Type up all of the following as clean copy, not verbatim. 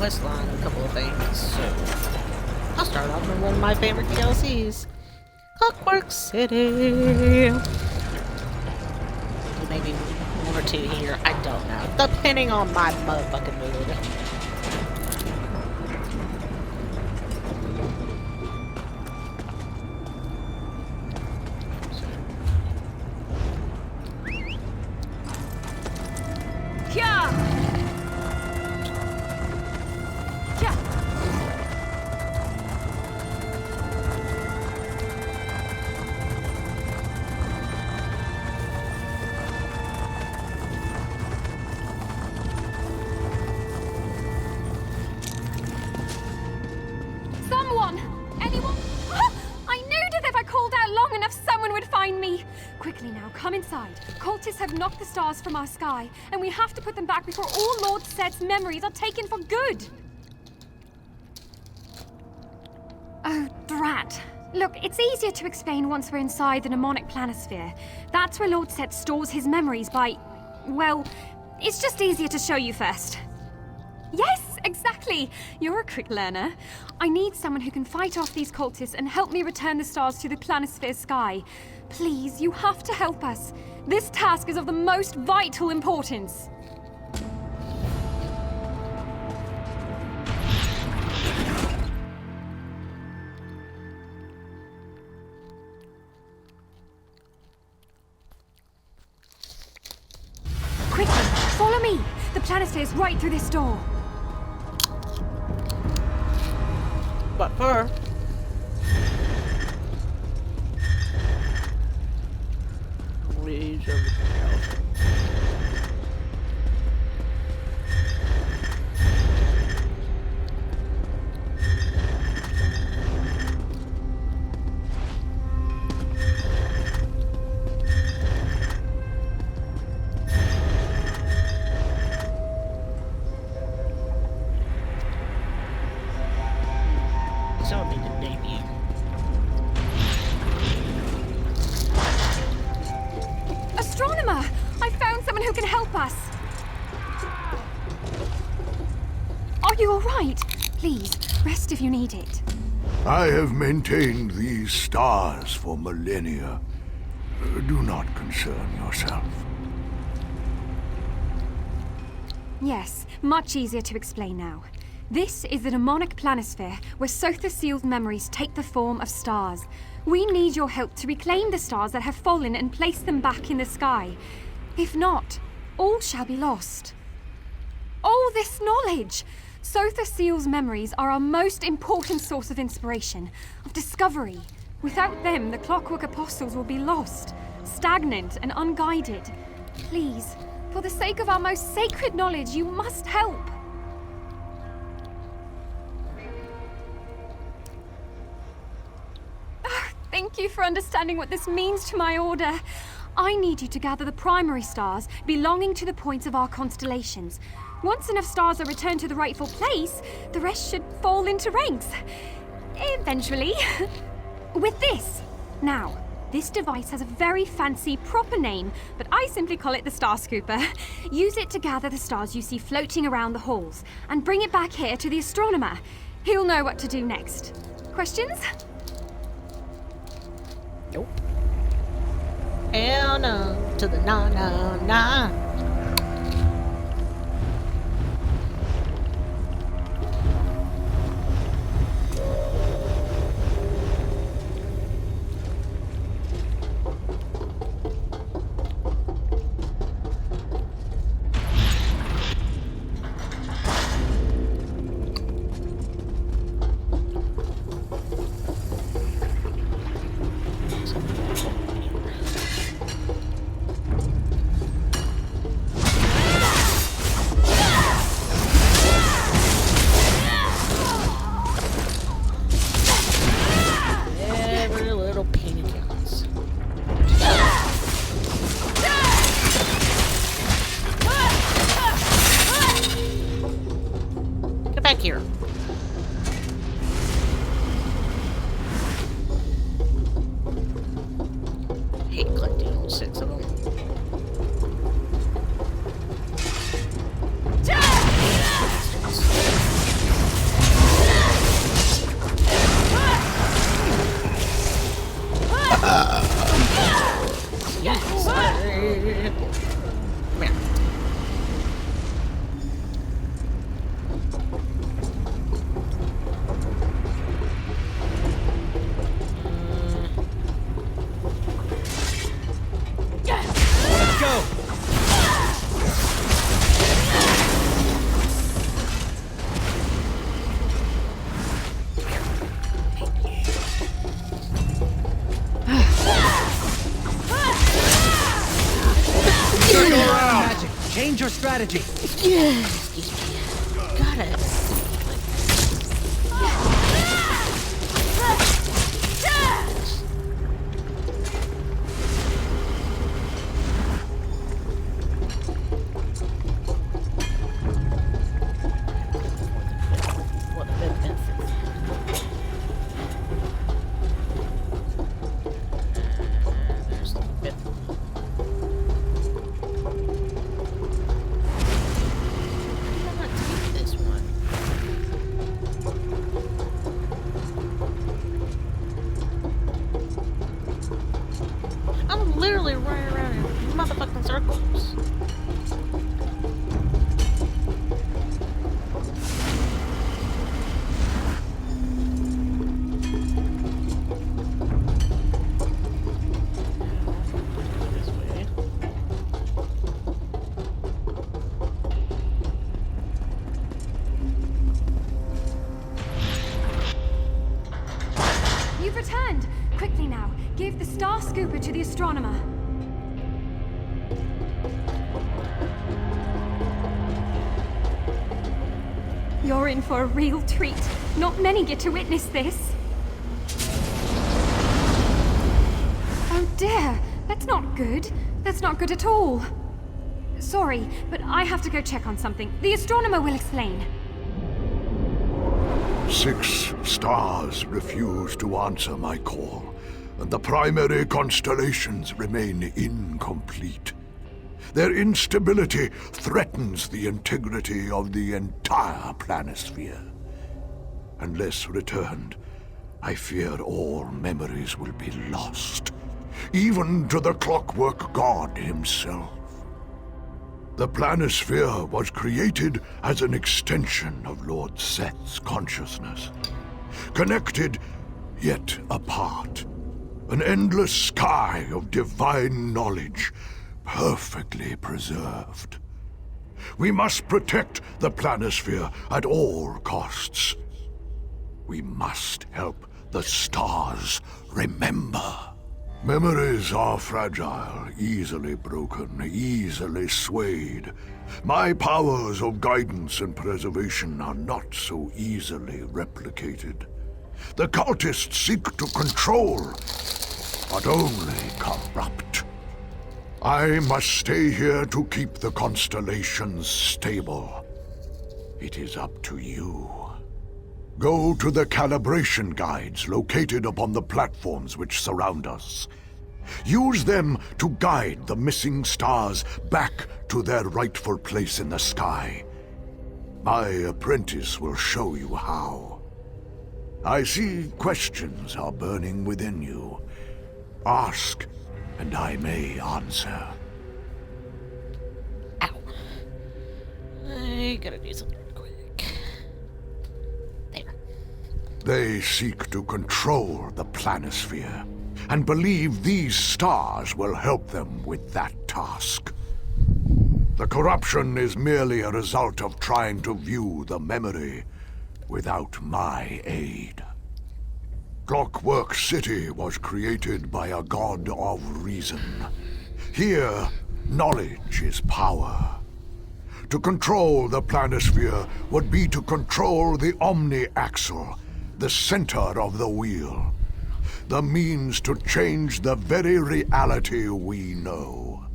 quest line a couple of things. So I'll start off with one of my favorite DLCs, Clockwork City. Maybe one or two here. I don't know, depending on my motherfucking mood. Come inside. Cultists have knocked the stars from our sky, and we have to put them back before all Lord Set's memories are taken for good. Oh, drat. Look, it's easier to explain once we're inside the mnemonic planisphere. That's where Lord Set stores his memories by... well, it's just easier to show you first. Yes, exactly. You're a quick learner. I need someone who can fight off these cultists and help me return the stars to the planisphere sky. Please, you have to help us. This task is of the most vital importance. Quickly, follow me. The planisphere is right through this door. But first, read everything else. So need to name you. Astronomer! I found someone who can help us. Are you all right? Please, rest if you need it. I have maintained these stars for millennia. Do not concern yourself. Yes, much easier to explain now. This is the mnemonic planisphere, where Sotha sealed memories take the form of stars. We need your help to reclaim the stars that have fallen and place them back in the sky. If not, all shall be lost. All this knowledge! Sotha Seal's memories are our most important source of inspiration, of discovery. Without them, the Clockwork Apostles will be lost, stagnant and unguided. Please, for the sake of our most sacred knowledge, you must help. Thank you for understanding what this means to my order. I need you to gather the primary stars belonging to the points of our constellations. Once enough stars are returned to the rightful place, the rest should fall into ranks. Eventually. With this. Now, this device has a very fancy, proper name, but I simply call it the Star Scooper. Use it to gather the stars you see floating around the halls, and bring it back here to the astronomer. He'll know what to do next. Questions? Nope. Hell no to the no. change your strategy. Yeah, excuse me. Gotta see, what a bit offensive. There's the bit. How do I not take this one? I'm literally running around in motherfucking circles. This way. You've returned! Quickly now, give the Star Scooper to the astronomer. You're in for a real treat. Not many get to witness this. Oh dear, that's not good. That's not good at all. Sorry, but I have to go check on something. The astronomer will explain. 6 stars refuse to answer my call, and the primary constellations remain incomplete. Their instability threatens the integrity of the entire planisphere. Unless returned, I fear all memories will be lost, even to the Clockwork God himself. The planisphere was created as an extension of Lord Seth's consciousness. Connected, yet apart. An endless sky of divine knowledge, perfectly preserved. We must protect the planisphere at all costs. We must help the stars remember. Memories are fragile, easily broken, easily swayed. My powers of guidance and preservation are not so easily replicated. The cultists seek to control, but only corrupt. I must stay here to keep the constellations stable. It is up to you. Go to the calibration guides located upon the platforms which surround us. Use them to guide the missing stars back to their rightful place in the sky. My apprentice will show you how. I see questions are burning within you. Ask, and I may answer. Ow. I gotta do something quick. There. They seek to control the planisphere, and believe these stars will help them with that task. The corruption is merely a result of trying to view the memory without my aid. Clockwork City was created by a god of reason. Here, knowledge is power. To control the planisphere would be to control the omni-axle, the center of the wheel. The means to change the very reality we know.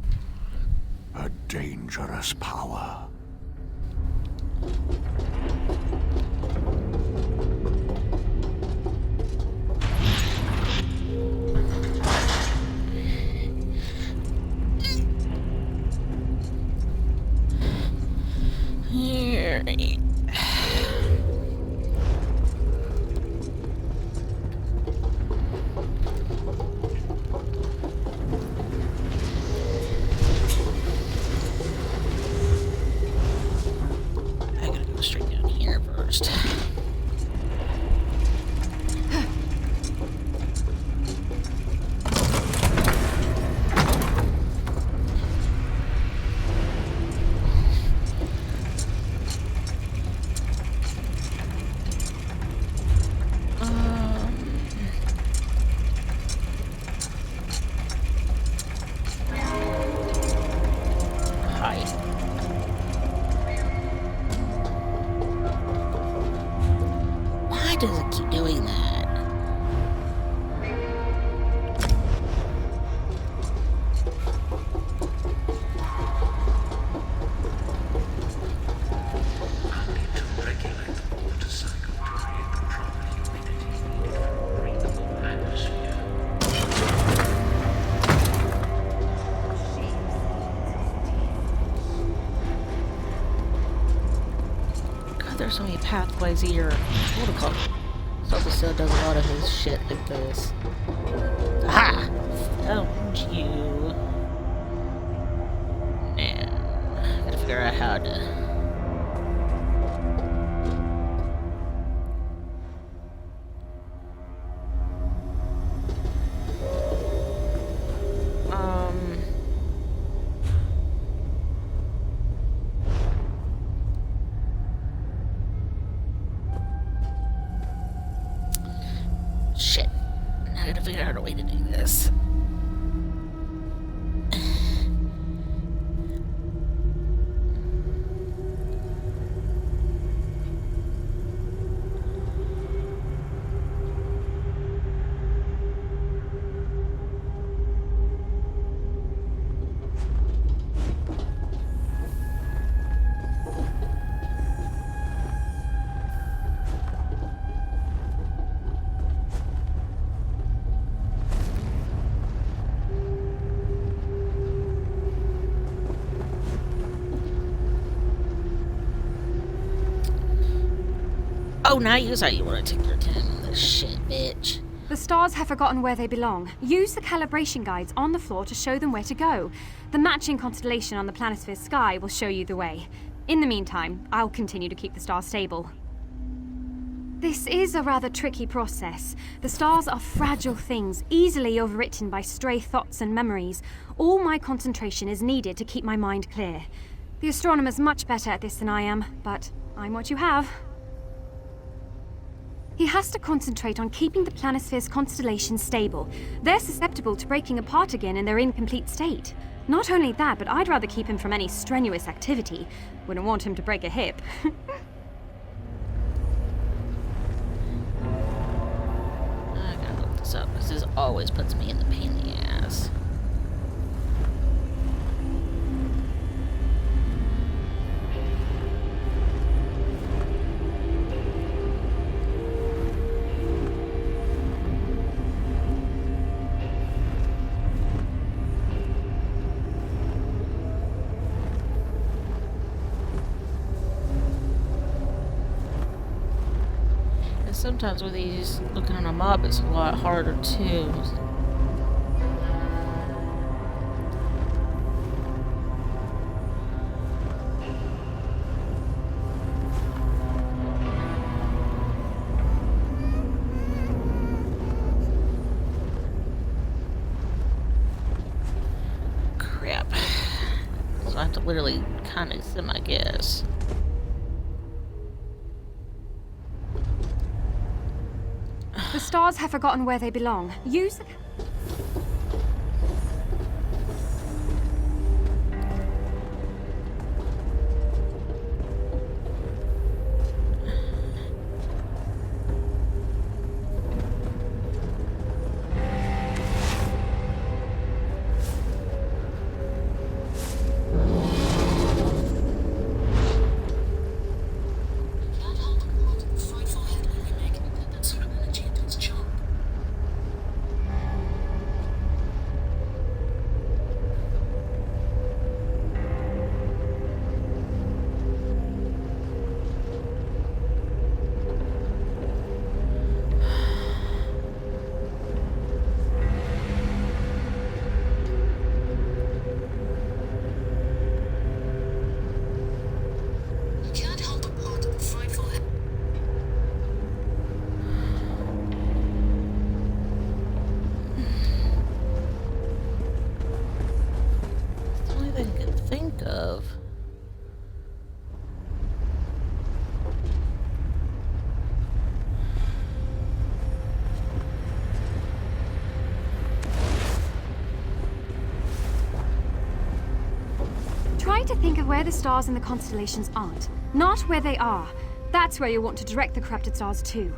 A dangerous power. Alright. I gotta go so many pathways here. What a call. Sulfur Seal does a lot of his shit like this. Aha! Found you. Man, gotta figure out how to. Shit. Now I gotta figure out a way to do this. Oh, now you how you want to take your time on this shit, bitch. The stars have forgotten where they belong. Use the calibration guides on the floor to show them where to go. The matching constellation on the planisphere's sky will show you the way. In the meantime, I'll continue to keep the stars stable. This is a rather tricky process. The stars are fragile things, easily overwritten by stray thoughts and memories. All my concentration is needed to keep my mind clear. The astronomer's much better at this than I am, but I'm what you have. He has to concentrate on keeping the planisphere's constellations stable. They're susceptible to breaking apart again in their incomplete state. Not only that, but I'd rather keep him from any strenuous activity. Wouldn't want him to break a hip. I gotta look this up, because this always puts me in the pain in the ass. Sometimes with these, looking on a map is a lot harder too. Crap. So I have to literally kind of semi-guess. The stars have forgotten where they belong. Use the... Try to think of where the stars in the constellations aren't, not where they are. That's where you want to direct the corrupted stars to.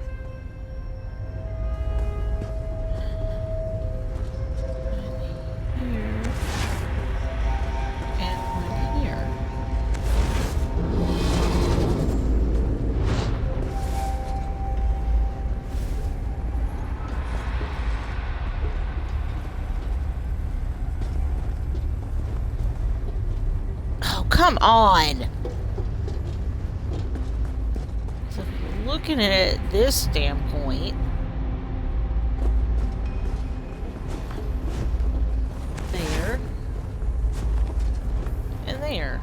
Come on! looking at it this standpoint, there, and there.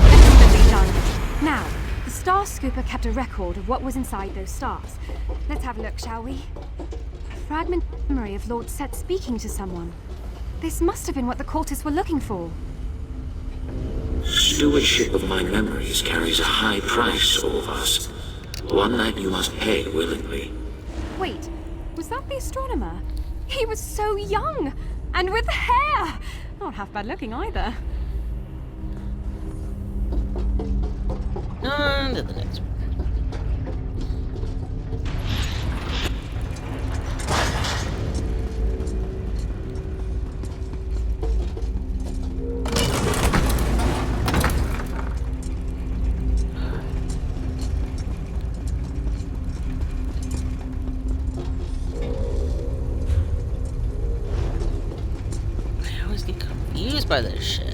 Excellently done. Now, the Star Scooper kept a record of what was inside those stars. Let's have a look, shall we? A fragment memory of Lord Set speaking to someone. This must have been what the cultists were looking for. Stewardship of my memories carries a high price, Orvas. One that you must pay willingly. Wait, was that the astronomer? He was so young! And with hair! Not half bad looking either. On to the next one. I always get confused by this shit.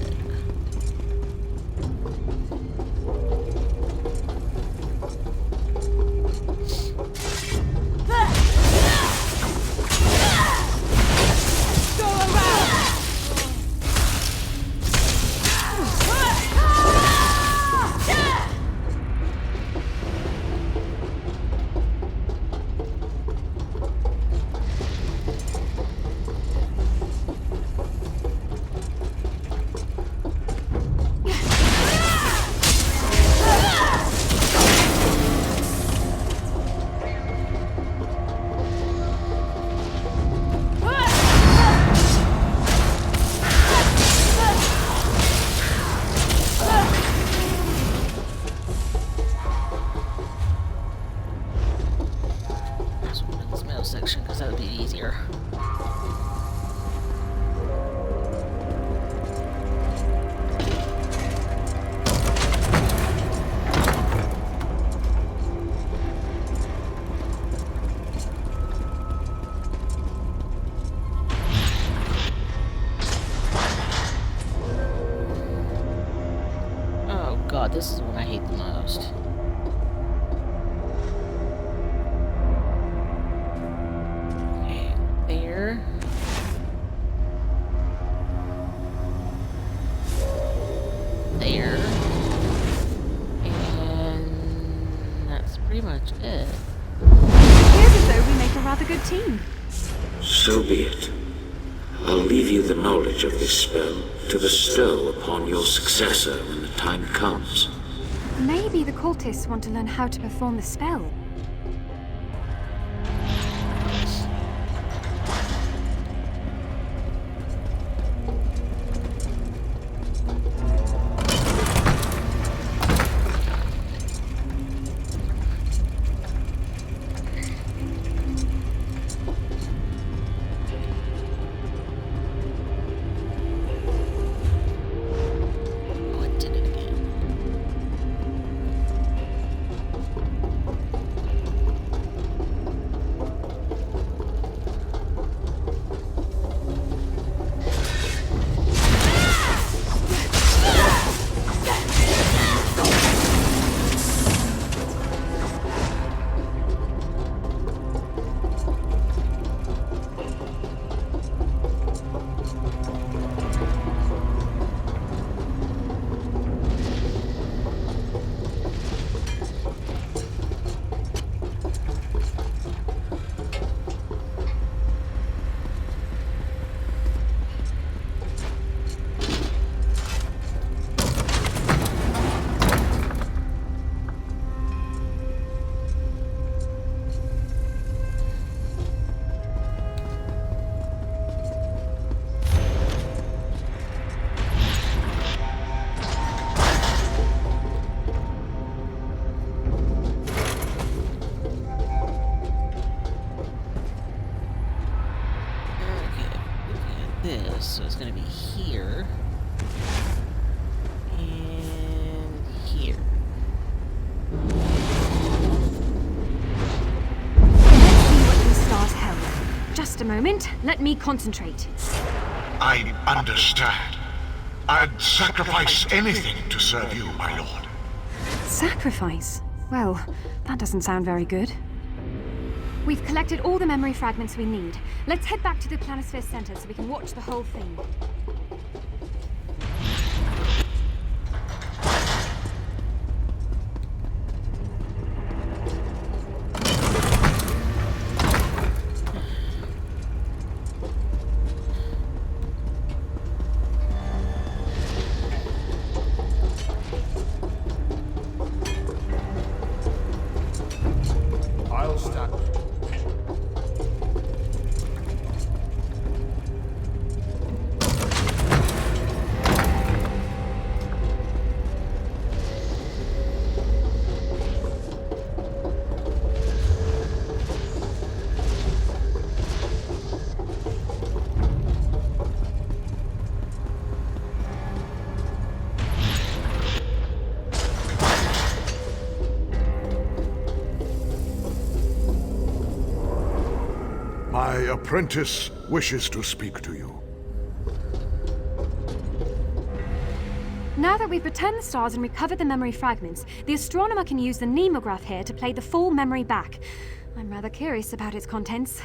Section because that would be easier. Oh god, this is the one I hate the most. There. And that's pretty much it. Appears as though we make a rather good team. So be it. I'll leave you the knowledge of this spell to bestow upon your successor when the time comes. Maybe the cultists want to learn how to perform the spell. So it's going to be here and here. Let's see what these stars held. Just a moment. Let me concentrate. I understand. I'd sacrifice anything to serve you, my lord. Sacrifice? Well, that doesn't sound very good. We've collected all the memory fragments we need. Let's head back to the Planisphere Center so we can watch the whole thing. I'll stand. My apprentice wishes to speak to you. Now that we've returned the stars and recovered the memory fragments, the astronomer can use the nemograph here to play the full memory back. I'm rather curious about its contents.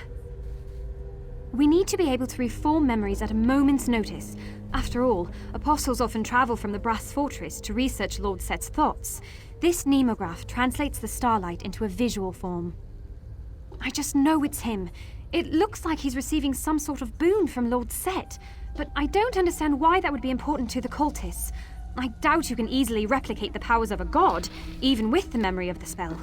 We need to be able to reform memories at a moment's notice. After all, apostles often travel from the Brass Fortress to research Lord Set's thoughts. This nemograph translates the starlight into a visual form. I just know it's him. It looks like he's receiving some sort of boon from Lord Set, but I don't understand why that would be important to the cultists. I doubt you can easily replicate the powers of a god, even with the memory of the spell.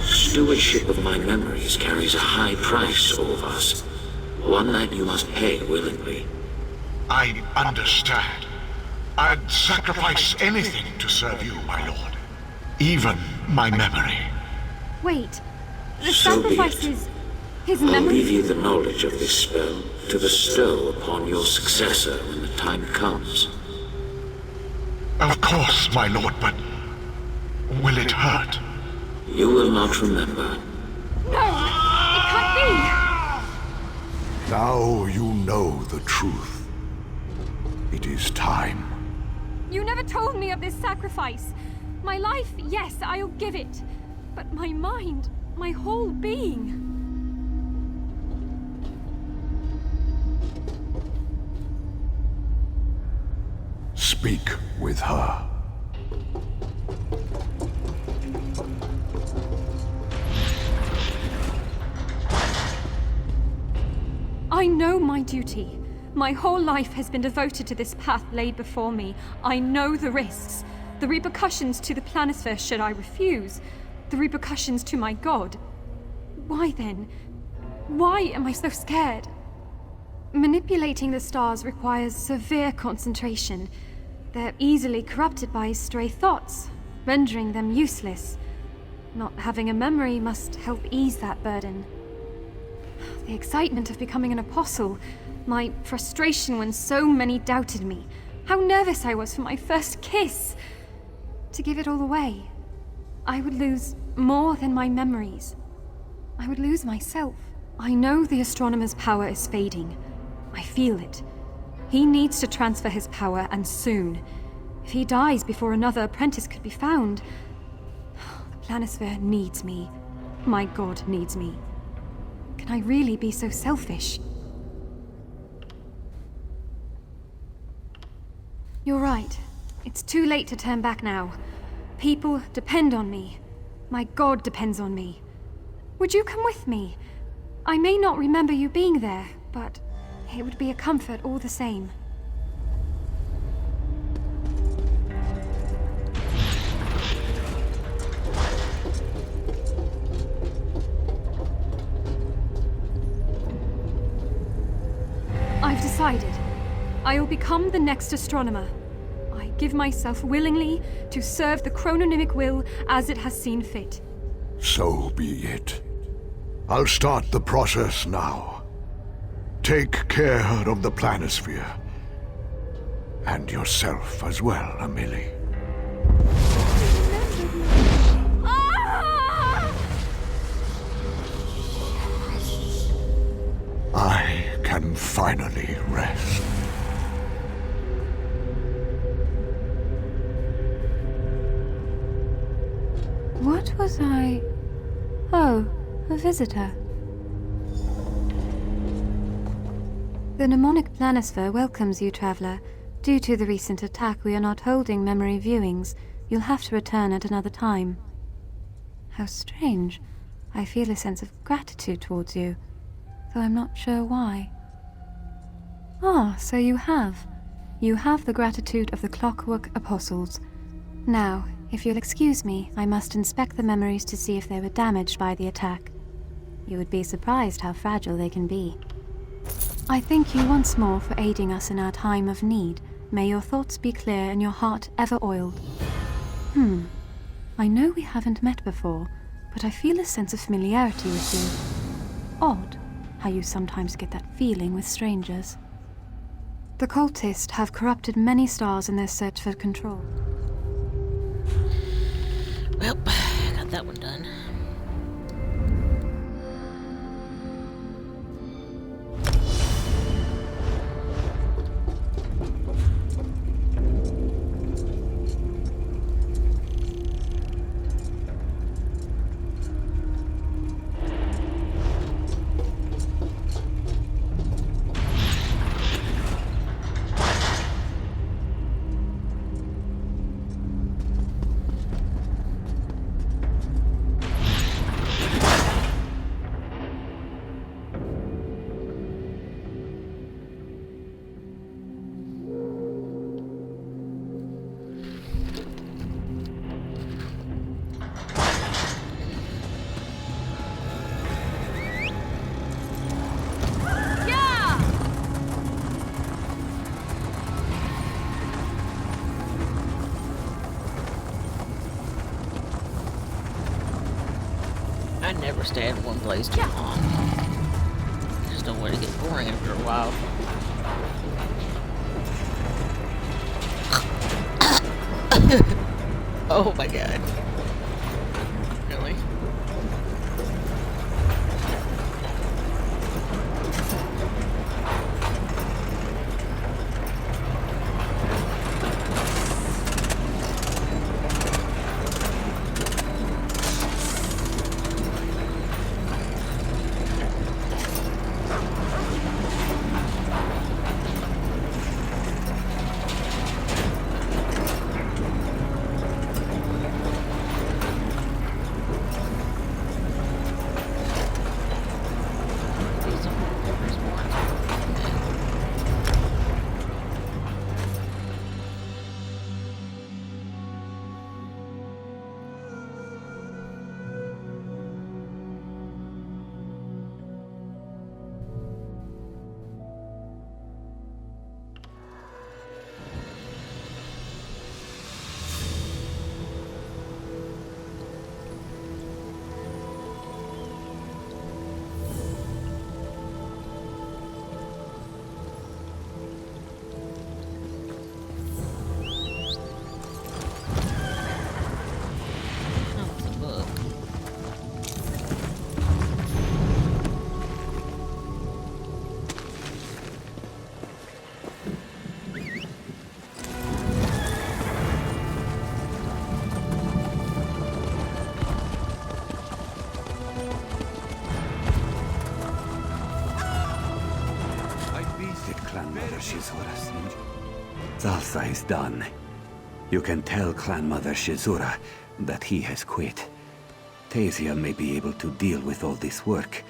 Stewardship of my memories carries a high price, Orvas. One that you must pay willingly. I understand. I'd sacrifice anything to serve you, my lord. Even my memory. Wait, the So be sacrifice it. is his I'll memory? leave you the knowledge of this spell to bestow upon your successor when the time comes. Of course, my lord, but will it hurt? You will not remember. No! It can't be! Now you know the truth. It is time. You never told me of this sacrifice. My life, yes, I'll give it. But my mind, my whole being. Speak with her. I know my duty. My whole life has been devoted to this path laid before me. I know the risks. The repercussions to the Planisphere should I refuse. The repercussions to my god. Why then? Why am I so scared? Manipulating the stars requires severe concentration. They're easily corrupted by stray thoughts, rendering them useless. Not having a memory must help ease that burden. The excitement of becoming an apostle, my frustration when so many doubted me, how nervous I was for my first kiss. To give it all away, I would lose more than my memories. I would lose myself. I know the astronomer's power is fading. I feel it. He needs to transfer his power, and soon. If he dies before another apprentice could be found, the Planisphere needs me. My god needs me. Can I really be so selfish? You're right. It's too late to turn back now. People depend on me. My god depends on me. Would you come with me? I may not remember you being there, but it would be a comfort all the same. I've decided. I'll become the next astronomer. I give myself willingly to serve the chrononymic will as it has seen fit. So be it. I'll start the process now. Take care of the Planisphere. And yourself as well, Amelie. Ah! can finally rest. What was I... Oh, a visitor. The mnemonic planisphere welcomes you, traveler. Due to the recent attack, we are not holding memory viewings. You'll have to return at another time. How strange. I feel a sense of gratitude towards you, though I'm not sure why. Ah, so you have. You have the gratitude of the Clockwork Apostles. Now, if you'll excuse me, I must inspect the memories to see if they were damaged by the attack. You would be surprised how fragile they can be. I thank you once more for aiding us in our time of need. May your thoughts be clear and your heart ever oiled. I know we haven't met before, but I feel a sense of familiarity with you. Odd how you sometimes get that feeling with strangers. The cultists have corrupted many stars in their search for control. Well, got that one done. I never stay in one place too long. Just don't want to get boring after a while. Oh my god. Really? Zalsa is done. You can tell Clan Mother Shizura that he has quit. Tasia may be able to deal with all this work.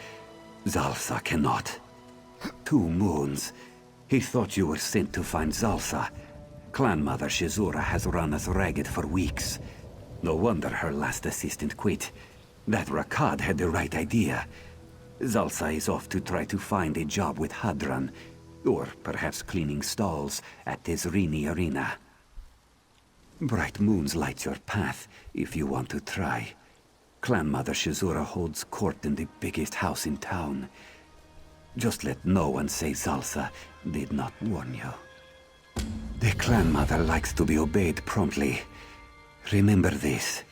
Zalsa cannot. 2 moons. He thought you were sent to find Zalsa. Clan Mother Shizura has run us ragged for weeks. No wonder her last assistant quit. That Rakad had the right idea. Zalsa is off to try to find a job with Hadran, or perhaps cleaning stalls at Tezrini Arena. Bright moons light your path if you want to try. Clan Mother Shizura holds court in the biggest house in town. Just let no one say Zalsa did not warn you. The Clan Mother likes to be obeyed promptly. Remember this.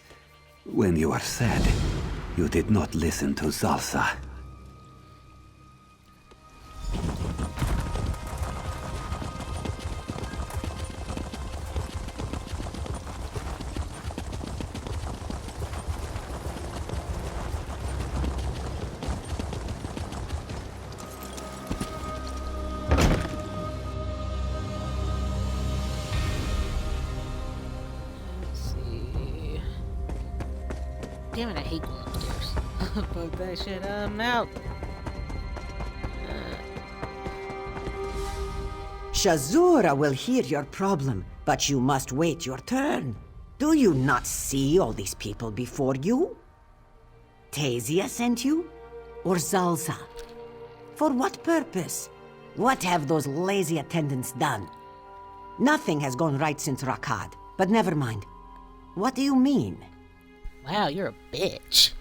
When you are sad, you did not listen to Zalsa. Damn it, I hate going upstairs. Fuck that shit, I'm out. Shazura will hear your problem, but you must wait your turn. Do you not see all these people before you? Tasia sent you? Or Zalza? For what purpose? What have those lazy attendants done? Nothing has gone right since Rakad, but never mind. What do you mean? Wow, you're a bitch.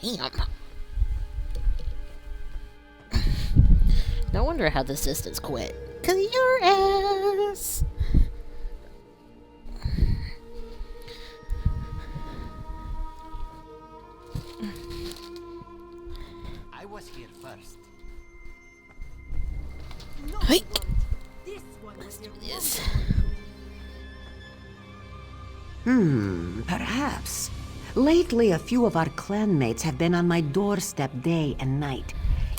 Damn. No wonder how the assistants quit. 'Cause of your ass. I was here first. Hey. Let's do this. Perhaps. Lately, a few of our clanmates have been on my doorstep day and night.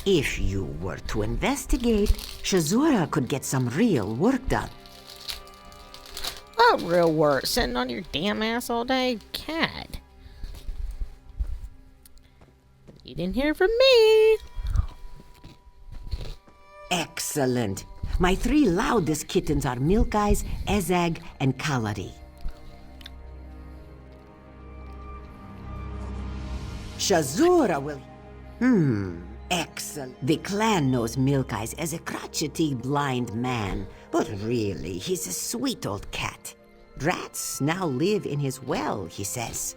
If you were to investigate, Shazura could get some real work done. What real work? Sitting on your damn ass all day? God. You didn't hear from me. Excellent. My three loudest kittens are Milk Eyes, Ezag, and Kalari. Shazura will... Excellent. The clan knows Milk Eyes as a crotchety blind man, but really, he's a sweet old cat. Rats now live in his well, he says.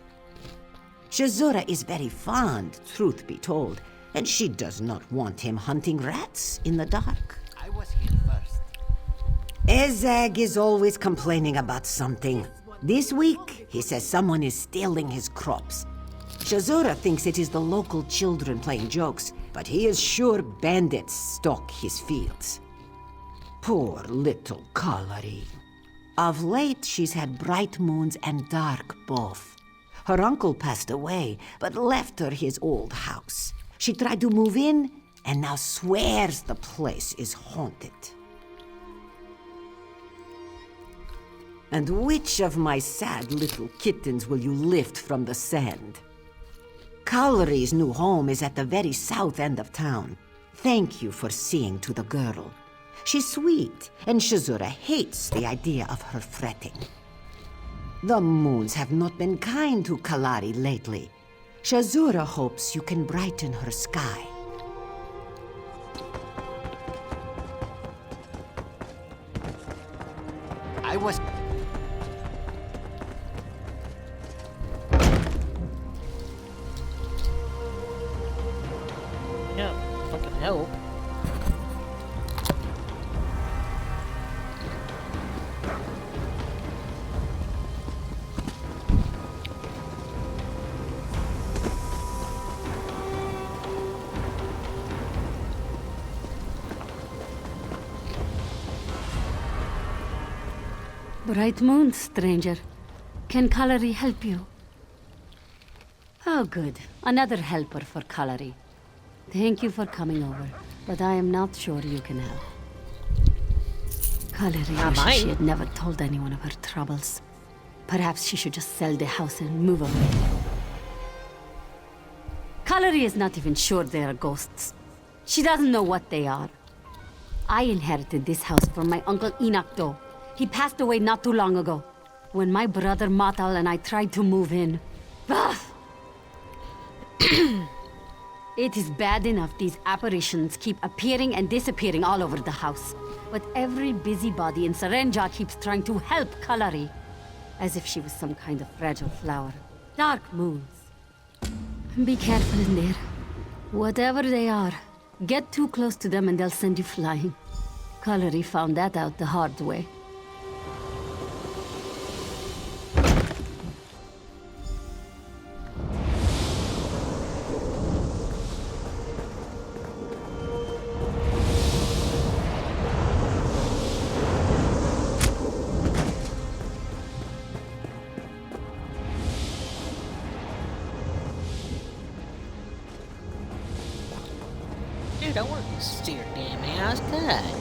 Shazura is very fond, truth be told, and she does not want him hunting rats in the dark. I was here first. Ezag is always complaining about something. This week, he says someone is stealing his crops. Shazura thinks it is the local children playing jokes, but he is sure bandits stalk his fields. Poor little Kalari. Of late, she's had bright moons and dark both. Her uncle passed away, but left her his old house. She tried to move in, and now swears the place is haunted. And which of my sad little kittens will you lift from the sand? Kalari's new home is at the very south end of town. Thank you for seeing to the girl. She's sweet, and Shazura hates the idea of her fretting. The moons have not been kind to Kalari lately. Shazura hopes you can brighten her sky. I was... Yeah, fucking help. Bright moon, stranger. Can Kalari help you? Oh, good. Another helper for Kalari. Thank you for coming over, but I am not sure you can help. Kalari wishes she had never told anyone of her troubles. Perhaps she should just sell the house and move away. Kalari is not even sure they are ghosts. She doesn't know what they are. I inherited this house from my uncle Inakdo. He passed away not too long ago, when my brother Matal and I tried to move in. It is bad enough these apparitions keep appearing and disappearing all over the house. But every busybody in Serenja keeps trying to help Kalari. As if she was some kind of fragile flower. Dark moons. Be careful in there. Whatever they are, get too close to them and they'll send you flying. Kalari found that out the hard way. Dude, I want to see your damn ass. God.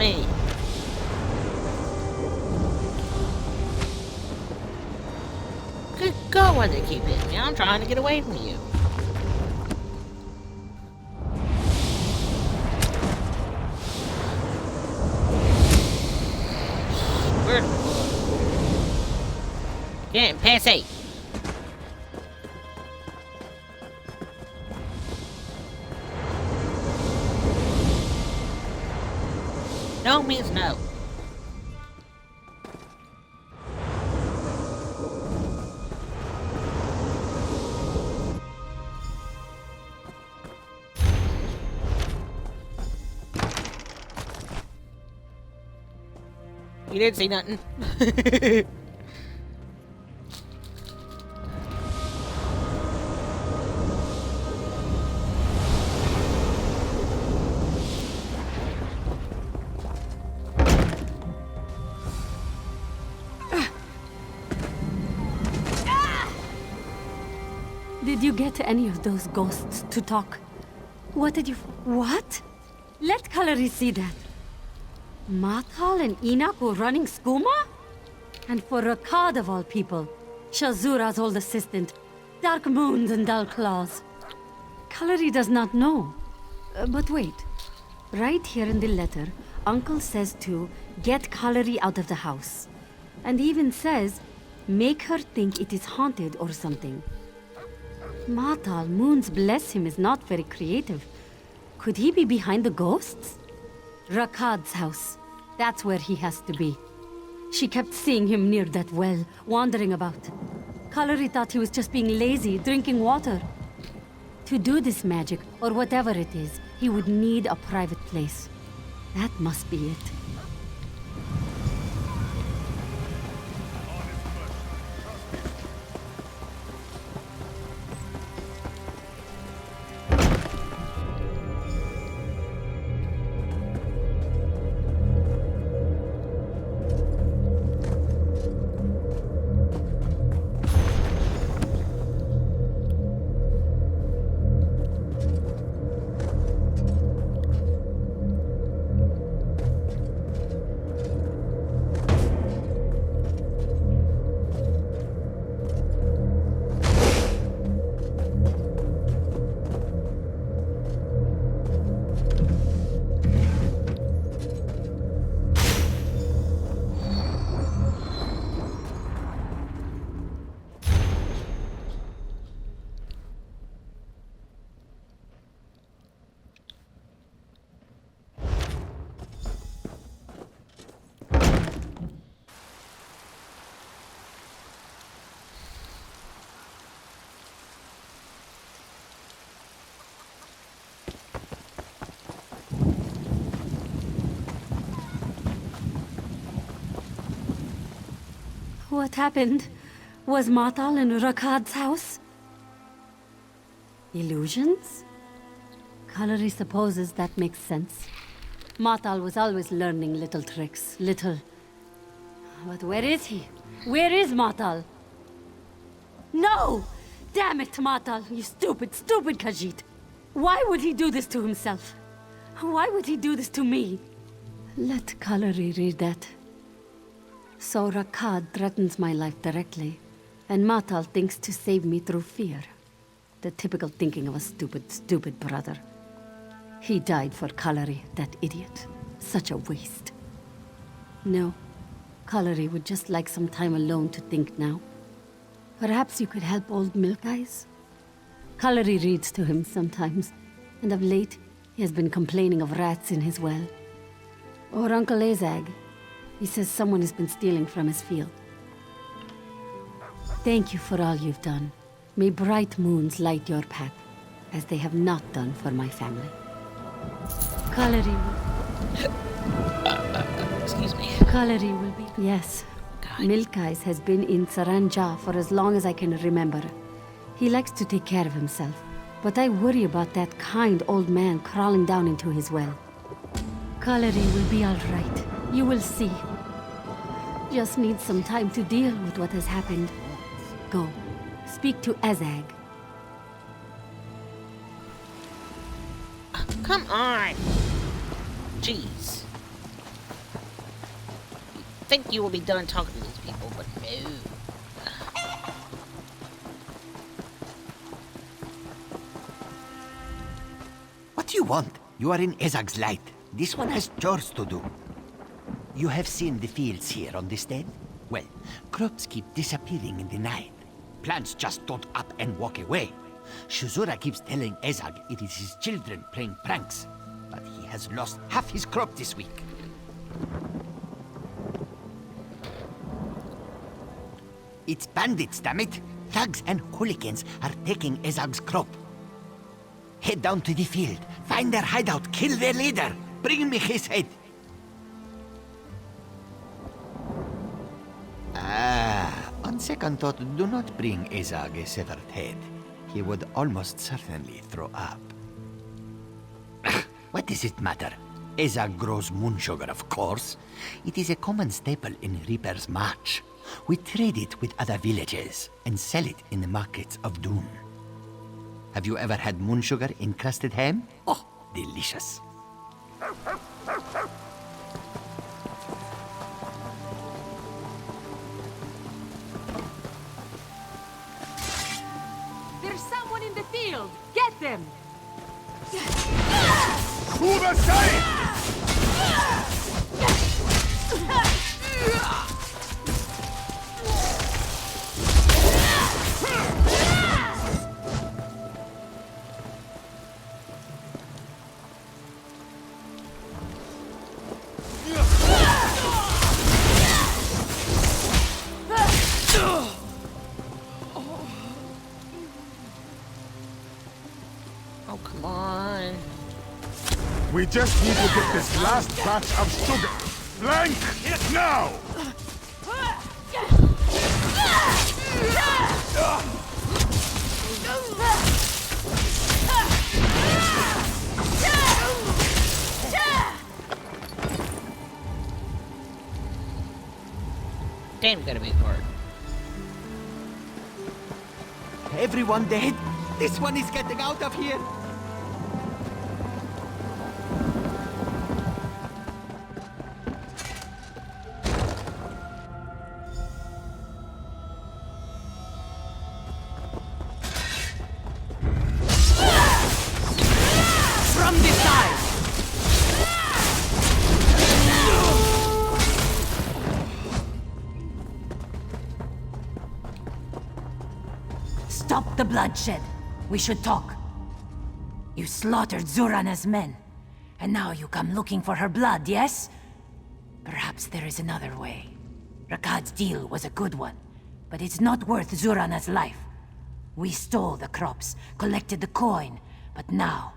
me! Good God, why do they keep hitting me? I'm trying to get away from you. Where the fuck? Get in, pass 8. No means no. You didn't see nothing. Did you get any of those ghosts to talk? What did you... What? Let Kalari see that. Matal and Enoch were running Skooma? And for Rakad of all people, Shazura's old assistant, Dark Moons and Dull Claws. Kalari does not know. But wait. Right here in the letter, Uncle says to get Kalari out of the house. And even says, make her think it is haunted or something. Matal, Moons bless him, is not very creative. Could he be behind the ghosts? Rakad's house. That's where he has to be. She kept seeing him near that well, wandering about. Kalari thought he was just being lazy, drinking water. To do this magic, or whatever it is, he would need a private place. That must be it. What happened? Was Matal in Rakad's house? Illusions? Kalari supposes that makes sense. Matal was always learning little tricks, But where is he? Where is Matal? No! Damn it, Matal, you stupid Khajiit! Why would he do this to himself? Why would he do this to me? Let Kalari read that. So Rakad threatens my life directly, and Matal thinks to save me through fear. The typical thinking of a stupid brother. He died for Kalari, that idiot. Such a waste. No, Kalari would just like some time alone to think now. Perhaps you could help old Milk Eyes? Kalari reads to him sometimes, and of late, he has been complaining of rats in his well. Or Uncle Azag. He says someone has been stealing from his field. Thank you for all you've done. May bright moons light your path, as they have not done for my family. Kalari Excuse me. Kalari will be... Yes. God. Milk Eyes has been in Saranja for as long as I can remember. He likes to take care of himself, but I worry about that kind old man crawling down into his well. Kalari will be all right. You will see. Just need some time to deal with what has happened. Go. Speak to Azag. Come on! Jeez. think you will be done talking to these people, but no. What do you want? You are in Ezag's light. This one has chores to do. You have seen the fields here on this stead? Well, crops keep disappearing in the night. Plants just dot up and walk away. Shizura keeps telling Ezag it is his children playing pranks, but he has lost half his crop this week. It's bandits, damn it! Thugs and hooligans are taking Ezag's crop. Head down to the field, find their hideout, kill their leader, bring me his head. On second thought, do not bring Ezag a severed head. He would almost certainly throw up. What does it matter? Ezag grows moon sugar, of course. It is a common staple in Reaper's March. We trade it with other villages and sell it in the markets of Dune. Have you ever had moon sugar encrusted ham? Oh, delicious. There's someone in the field! Get them! To the side! Oh, come on. We just need to get this last batch of sugar. Blank! Now! Damn, gotta be hard. Everyone dead? This one is getting out of here. From this side! Stop the bloodshed. We should talk. You slaughtered Zurana's men, and now you come looking for her blood, yes? Perhaps there is another way. Rakad's deal was a good one, but it's not worth Zurana's life. We stole the crops, collected the coin, but now...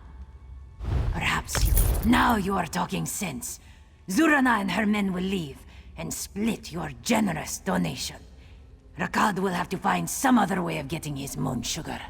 Now you are talking sense. Zurana and her men will leave, and split your generous donation. Rakad will have to find some other way of getting his moon sugar.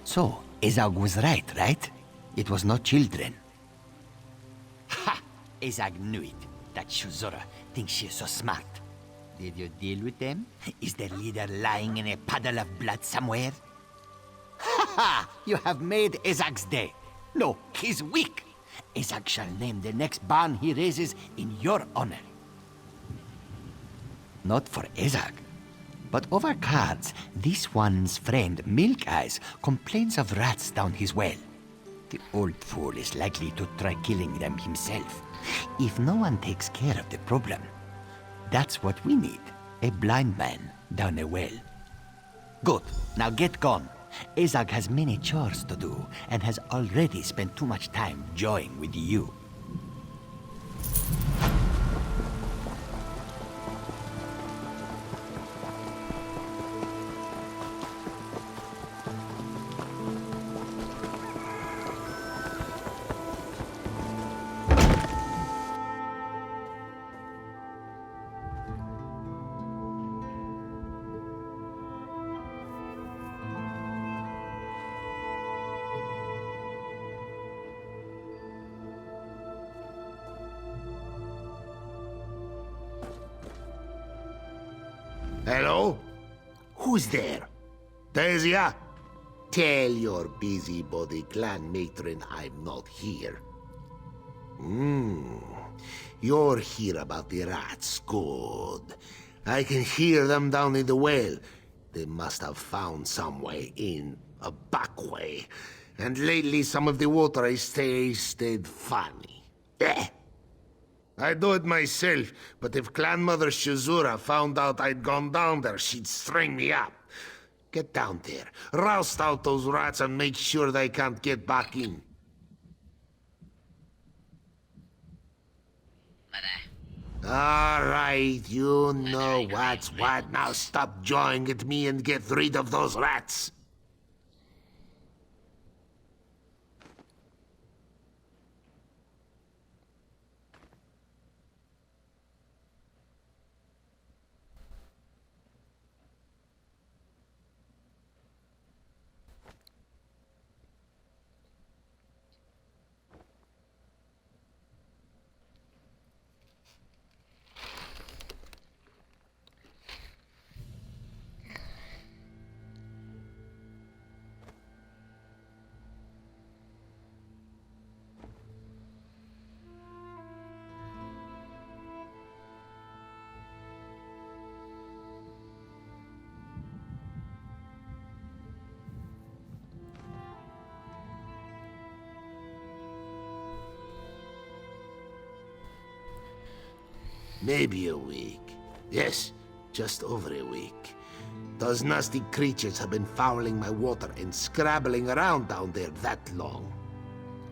So, Ezag was right? It was not children. Ha! Ezag knew it. That Shuzura thinks she is so smart. Did you deal with them? Is their leader lying in a puddle of blood somewhere? Ha ha! You have made Ezag's day. No, he's weak. Ezag shall name the next barn he raises in your honor. Not for Ezag. But over cards, this one's friend, Milk Eyes, complains of rats down his well. The old fool is likely to try killing them himself. If no one takes care of the problem, that's what we need. A blind man down a well. Good. Now get gone. Ezag has many chores to do and has already spent too much time jawing with you. Hello? Who's there? Tasia? Tell your busybody clan matron I'm not here. You're here about the rats. Good. I can hear them down in the well. They must have found some way in, a back way. And lately some of the water I tasted funny. I do it myself, but if Clan Mother Shizura found out I'd gone down there, she'd string me up. Get down there, roust out those rats and make sure they can't get back in. All right, you know what's what. Now stop jawing at me and get rid of those rats. Maybe a week. Yes, just over a week. Those nasty creatures have been fouling my water and scrabbling around down there that long.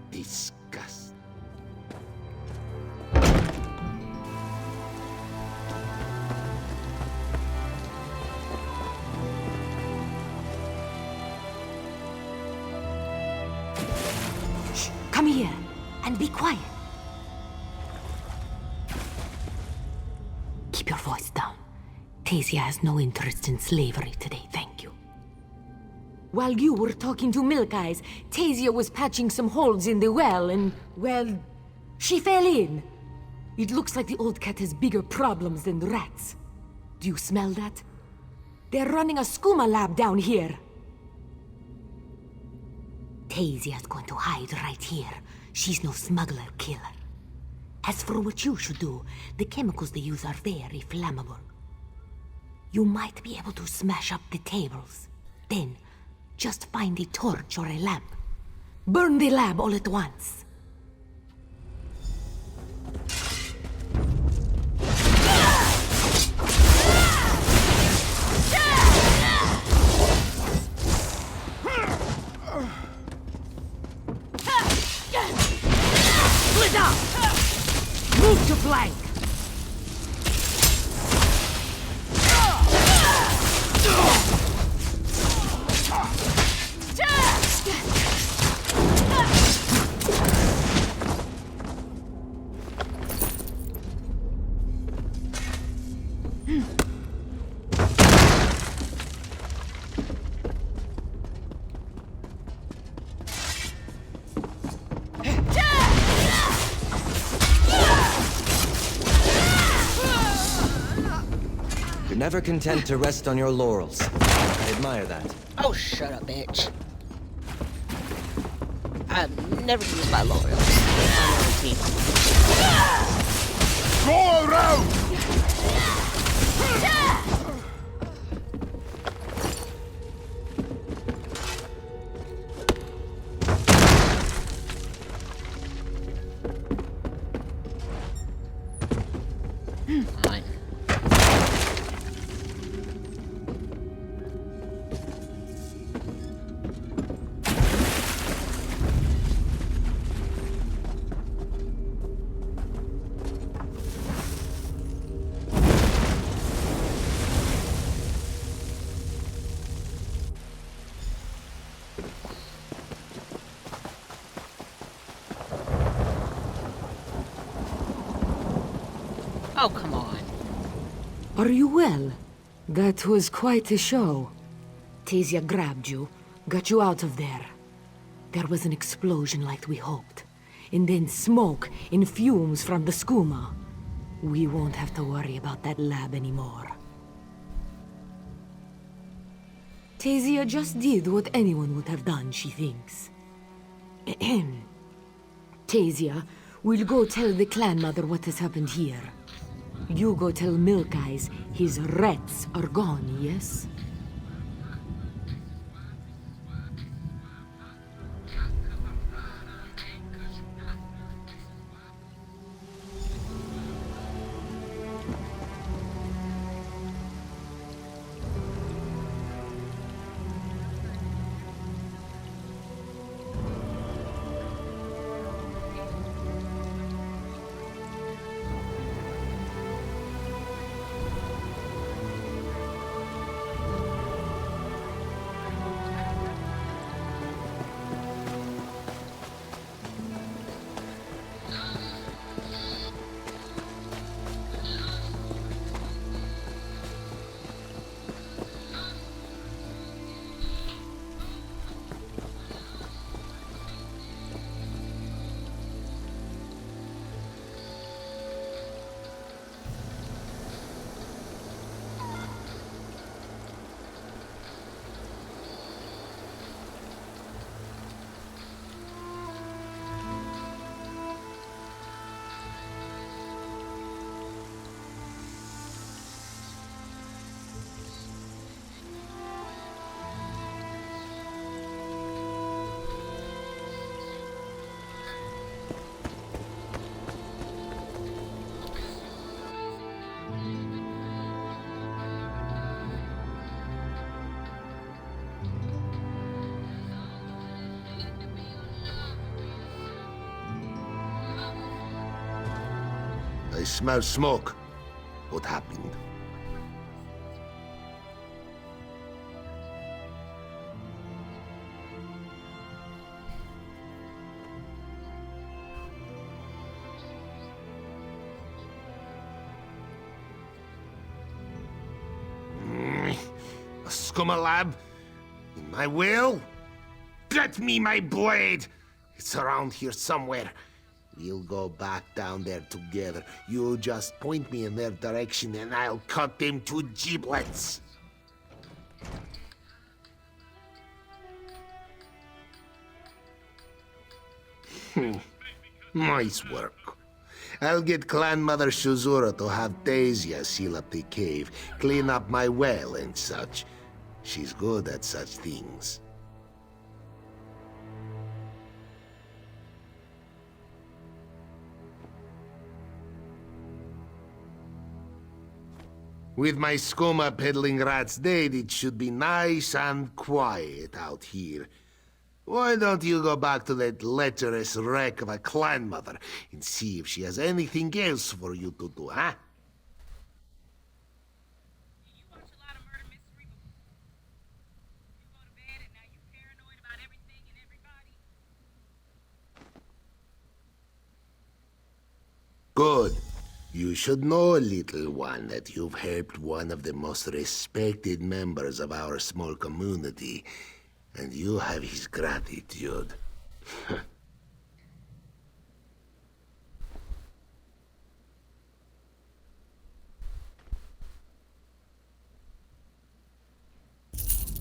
Disgust. Shh, come here and be quiet. Keep your voice down. Tasia has no interest in slavery today, thank you. While you were talking to Milk Eyes, Tasia was patching some holes in the well and, well, she fell in. It looks like the old cat has bigger problems than the rats. Do you smell that? They're running a skooma lab down here. Tasia's going to hide right here. She's no smuggler killer. As for what you should do, the chemicals they use are very flammable. You might be able to smash up the tables. Then, just find a torch or a lamp. Burn the lab all at once. Split up! Move to flank! You're never content to rest on your laurels. I admire that. Oh, shut up, bitch. I've never used my laurels. Go around! Fine. Oh, come on. Are you well? That was quite a show. Tasia grabbed you, got you out of there. There was an explosion like we hoped. And then smoke and fumes from the skooma. We won't have to worry about that lab anymore. Tasia just did what anyone would have done, she thinks. Tasia, we'll go tell the clan mother what has happened here. You go tell Milk Eyes his rats are gone, yes? I smell smoke. What happened? A Skooma lab? In my will? Get me my blade! It's around here somewhere. We'll go back down there together. You just point me in their direction and I'll cut them to giblets. Nice work. I'll get Clan Mother Shuzura to have Tasia seal up the cave, clean up my well and such. She's good at such things. With my skooma peddling rats dead, it should be nice and quiet out here. Why don't you go back to that lecherous wreck of a clan mother and see if she has anything else for you to do, huh? Good. You should know, little one, that you've helped one of the most respected members of our small community, and you have his gratitude.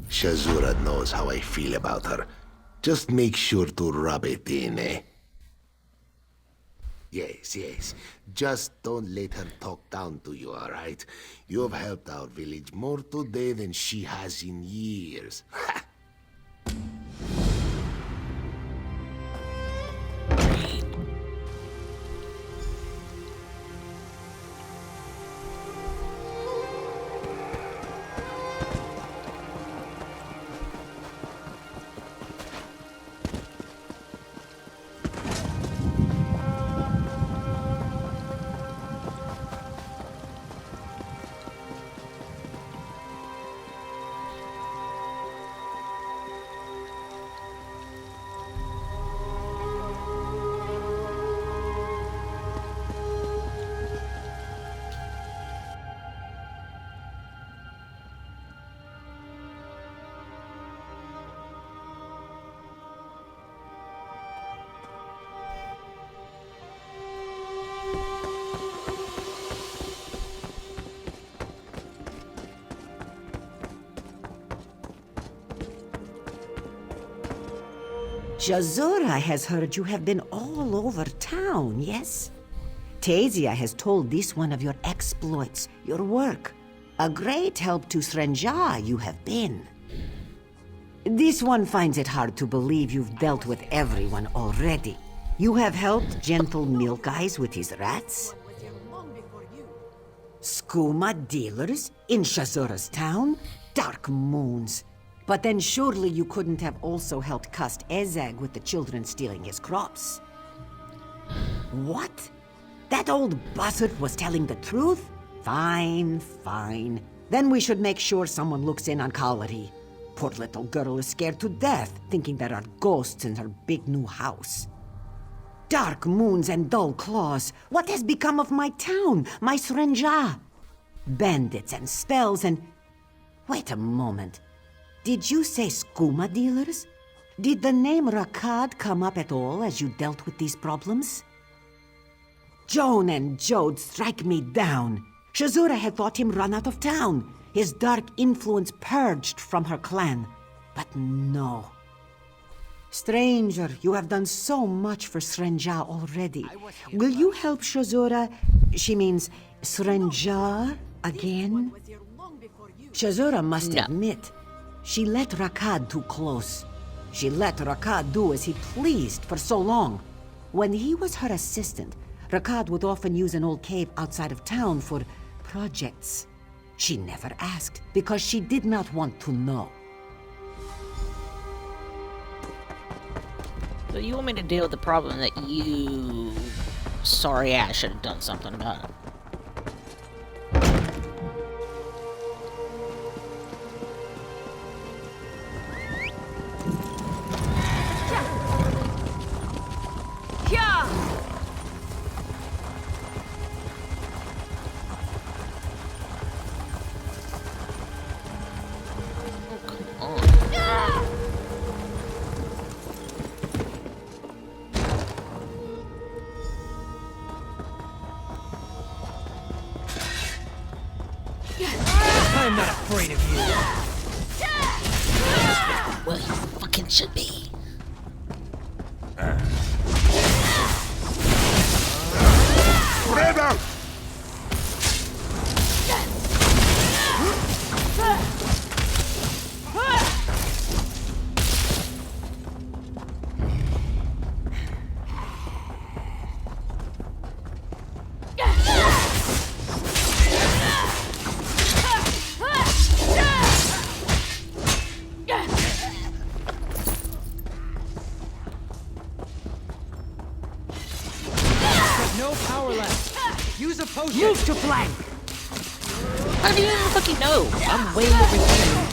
Shazura knows how I feel about her. Just make sure to rub it in, eh? Yes, yes. Just don't let her talk down to you, all right? You've helped our village more today than she has in years. Shazura has heard you have been all over town, yes? Tasia has told this one of your exploits, your work. A great help to Srenja you have been. This one finds it hard to believe you've dealt with everyone already. You have helped gentle Milk Eyes with his rats? Skooma dealers in Shazura's town? Dark moons. But then surely you couldn't have also helped Kast Ezag with the children stealing his crops. What? That old buzzard was telling the truth? Fine, fine. Then we should make sure someone looks in on Kalari. Poor little girl is scared to death, thinking there are ghosts in her big new house. Dark moons and dull claws. What has become of my town, my Srenja? Bandits and spells and... Wait a moment. Did you say skooma dealers? Did the name Rakad come up at all as you dealt with these problems? Joan and Jode strike me down. Shazura had thought him run out of town, his dark influence purged from her clan. But no. Stranger, you have done so much for Srenja already. Will you help Shazura, she means Srenja, again? Shazura must admit, she let Rakad too close. She let Rakad do as he pleased for so long. When he was her assistant, Rakad would often use an old cave outside of town for projects. She never asked because she did not want to know. So you want me to deal with the problem that you... Sorry, I should have done something about it. I'm not afraid of you. Well, you fucking should be. Spread out! No power left. Use a potion. Move to flank. How do you even fucking know? I'm way over here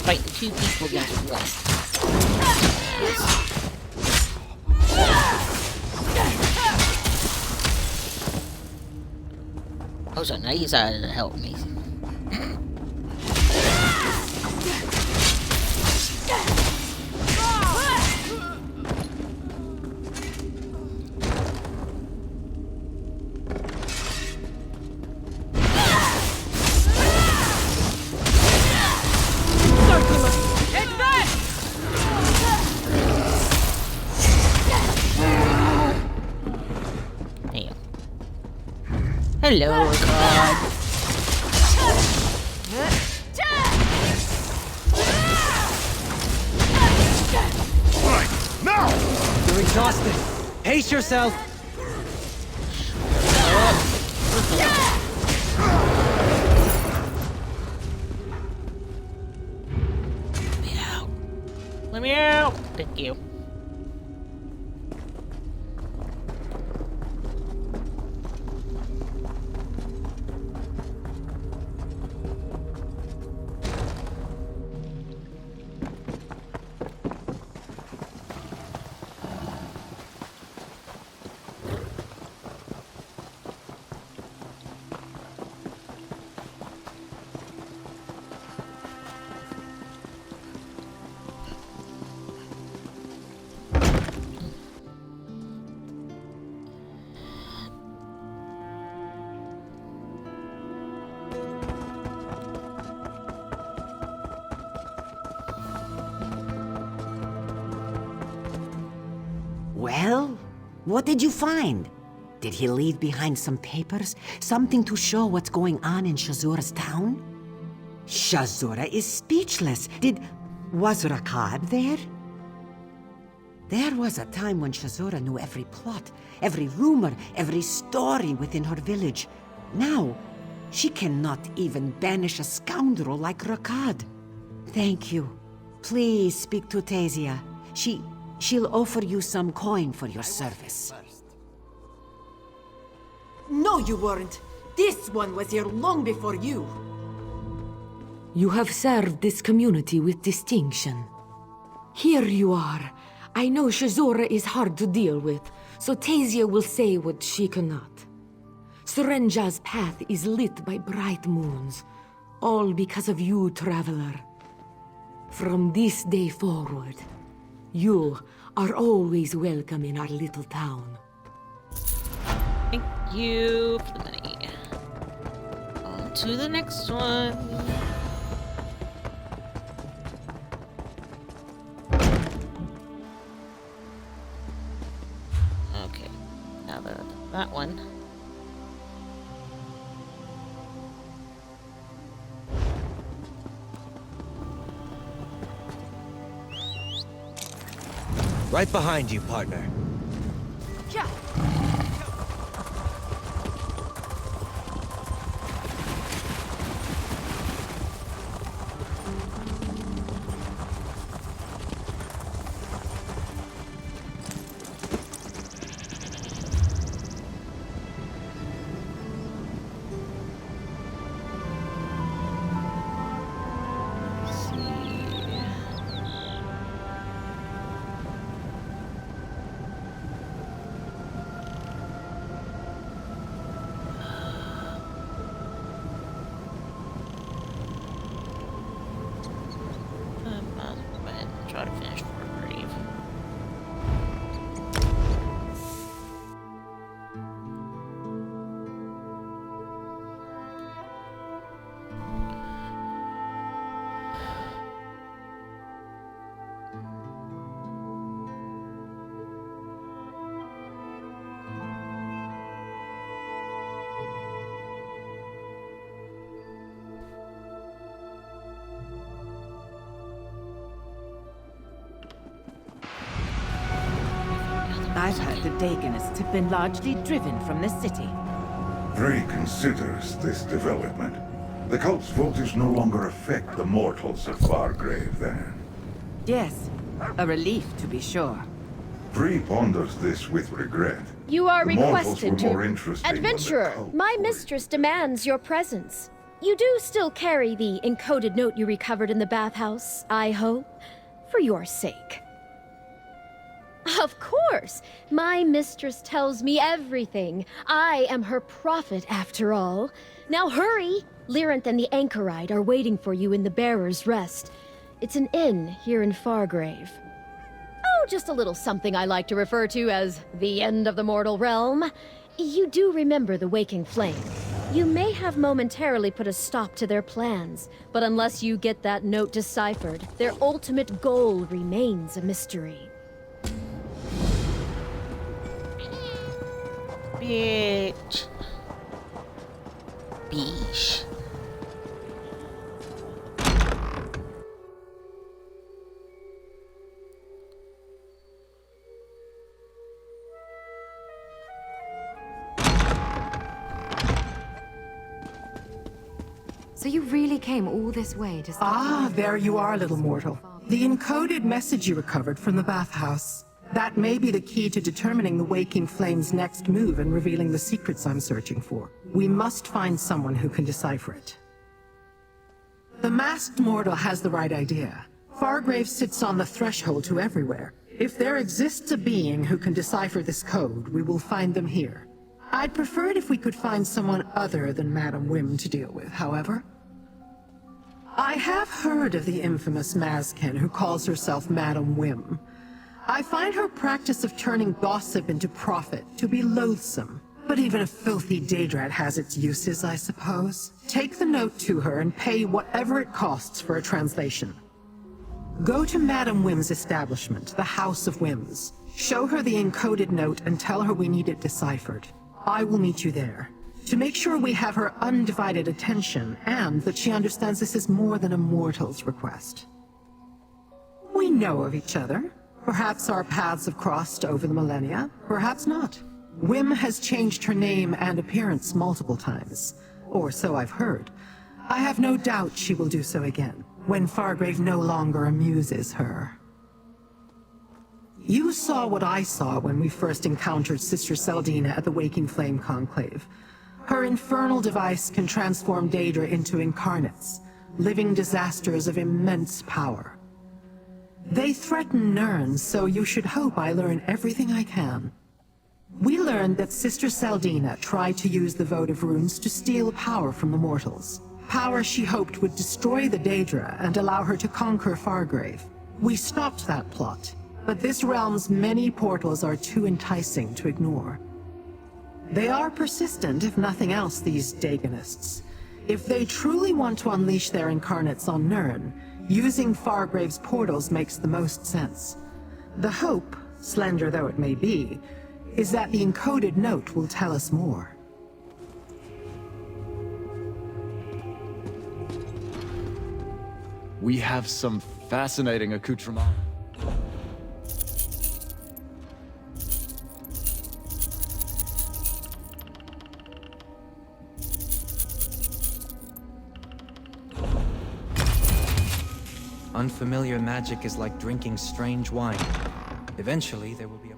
fighting two people against one. Oh, so now he's out to help me. Hello, God. Right, now! You're exhausted. Pace yourself. Let me out. Let me out. Thank you. What did you find? Did he leave behind some papers? Something to show what's going on in Shazura's town? Shazura is speechless. Was Rakad there? There was a time when Shazura knew every plot, every rumor, every story within her village. Now, she cannot even banish a scoundrel like Rakad. Thank you. Please speak to Tezia. She'll offer you some coin for your service. No, you weren't. This one was here long before you. You have served this community with distinction. Here you are. I know Shazura is hard to deal with, so Tezia will say what she cannot. Serenja's path is lit by bright moons, all because of you, traveler. From this day forward, you are always welcome in our little town. Thank you for the money. On to the next one. Okay, now that one. Right behind you, partner. Try to finish Fargrave. I've heard the Dagonists have been largely driven from the city. Frey considers this development. The cult's votes no longer affect the mortals of Fargrave, then. Yes, a relief to be sure. Frey ponders this with regret. You are The mortals requested were to... more interesting when the Adventurer, cult my mistress demands your presence. You do still carry the encoded note you recovered in the bathhouse, I hope, for your sake. Of course! My mistress tells me everything. I am her prophet, after all. Now hurry! Lyranth and the Anchorite are waiting for you in the Bearer's Rest. It's an inn here in Fargrave. Oh, just a little something I like to refer to as the end of the mortal realm. You do remember the Waking Flame. You may have momentarily put a stop to their plans, but unless you get that note deciphered, their ultimate goal remains a mystery. Bitch. Beesh. So you really came all this way to... Ah, there you are, little mortal. The encoded message you recovered from the bathhouse. That may be the key to determining the Waking Flame's next move and revealing the secrets I'm searching for. We must find someone who can decipher it. The masked mortal has the right idea. Fargrave sits on the threshold to everywhere. If there exists a being who can decipher this code, we will find them here. I'd prefer it if we could find someone other than Madam Wim to deal with, however. I have heard of the infamous Mazken who calls herself Madam Wim. I find her practice of turning gossip into profit to be loathsome. But even a filthy Daedrat has its uses, I suppose. Take the note to her and pay whatever it costs for a translation. Go to Madame Wim's establishment, the House of Wims. Show her the encoded note and tell her we need it deciphered. I will meet you there. To make sure we have her undivided attention, and that she understands this is more than a mortal's request. We know of each other. Perhaps our paths have crossed over the millennia, perhaps not. Wim has changed her name and appearance multiple times, or so I've heard. I have no doubt she will do so again, when Fargrave no longer amuses her. You saw what I saw when we first encountered Sister Seldina at the Waking Flame Conclave. Her infernal device can transform Daedra into incarnates, living disasters of immense power. They threaten Nirn, so you should hope I learn everything I can. We learned that Sister Seldina tried to use the votive runes to steal power from the mortals. Power she hoped would destroy the Daedra and allow her to conquer Fargrave. We stopped that plot, but this realm's many portals are too enticing to ignore. They are persistent, if nothing else, these Dagonists. If they truly want to unleash their incarnates on Nirn, using Fargrave's portals makes the most sense. The hope, slender though it may be, is that the encoded note will tell us more. We have some fascinating accoutrements. Unfamiliar magic is like drinking strange wine. Eventually, there will be a...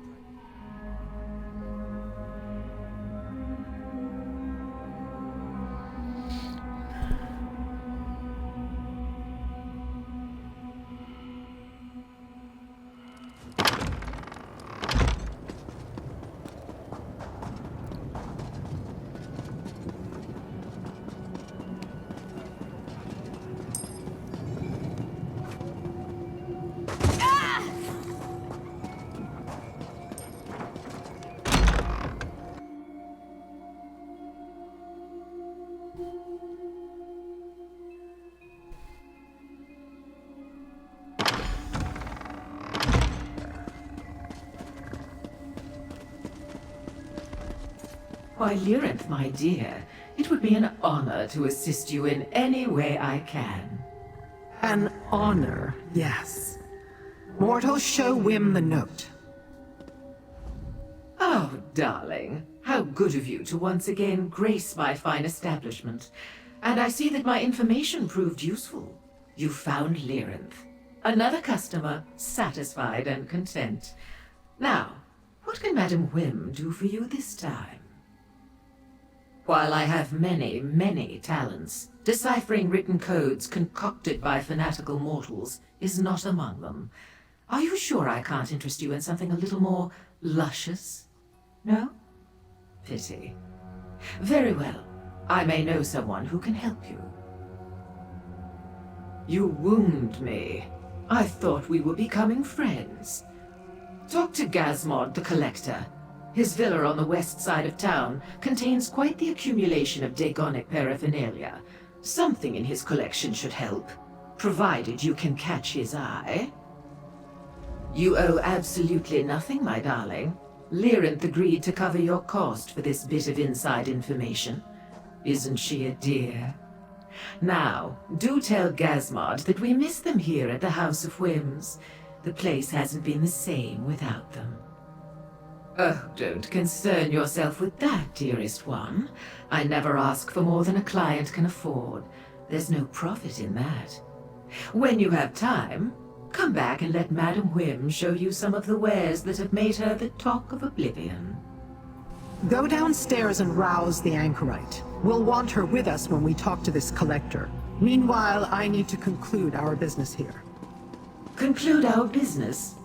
Why, Lyrinth, my dear, it would be an honor to assist you in any way I can. An honor, yes. Mortals, show Wim the note. Oh, darling, how good of you to once again grace my fine establishment. And I see that my information proved useful. You found Lyrinth. Another customer, satisfied and content. Now, what can Madame Wim do for you this time? While I have many, many talents, deciphering written codes concocted by fanatical mortals is not among them. Are you sure I can't interest you in something a little more luscious? No? Pity. Very well. I may know someone who can help you. You wound me. I thought we were becoming friends. Talk to Gazmod the Collector. His villa on the west side of town contains quite the accumulation of Daegonic paraphernalia. Something in his collection should help, provided you can catch his eye. You owe absolutely nothing, my darling. Lyrinth agreed to cover your cost for this bit of inside information. Isn't she a dear? Now, do tell Gazmod that we miss them here at the House of Wims. The place hasn't been the same without them. Oh, don't concern yourself with that, dearest one. I never ask for more than a client can afford. There's no profit in that. When you have time, come back and let Madame Wim show you some of the wares that have made her the talk of Oblivion. Go downstairs and rouse the anchorite. We'll want her with us when we talk to this collector. Meanwhile, I need to conclude our business here. Conclude our business?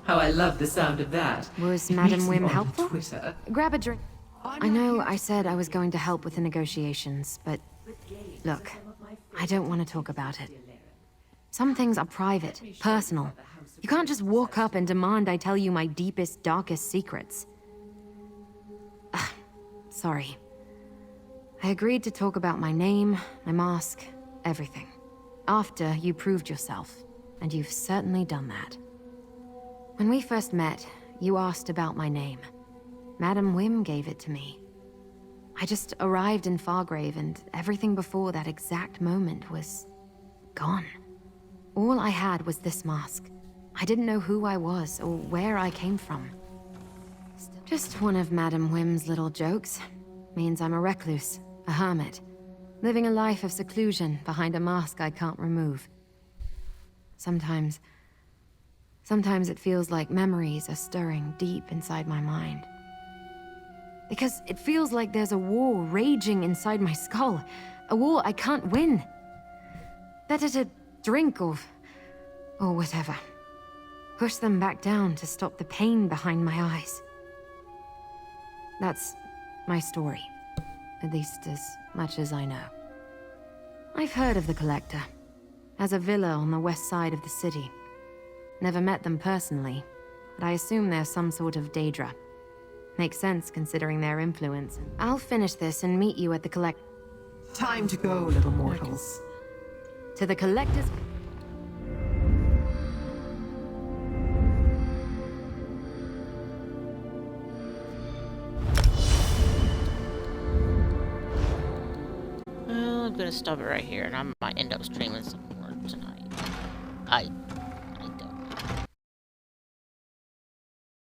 How I love the sound of that. Was It Madame makes me Wim on helpful? Twitter. Grab a drink. I know I said I was going to help with the negotiations, but look, I don't want to talk about it. Some things are private, personal. You can't just walk up and demand I tell you my deepest, darkest secrets. Sorry. I agreed to talk about my name, my mask, everything. After you proved yourself. and you've certainly done that. When we first met, you asked about my name. Madam Wim gave it to me. I just arrived in Fargrave, and everything before that exact moment was gone. All I had was this mask. I didn't know who I was or where I came from. Just one of Madam Wim's little jokes. Means I'm a recluse, a hermit, living a life of seclusion behind a mask I can't remove. Sometimes it feels like memories are stirring deep inside my mind. Because it feels like there's a war raging inside my skull. A war I can't win. Better to drink or whatever. Push them back down to stop the pain behind my eyes. That's my story. At least as much as I know. I've heard of the Collector. Has a villa on the west side of the city. Never met them personally, but I assume they're some sort of Daedra. Makes sense considering their influence. I'll finish this and meet you at the Time to go, little mortals. To the Collector's... Well, I'm gonna stop it right here, and I might end up streaming some more tonight.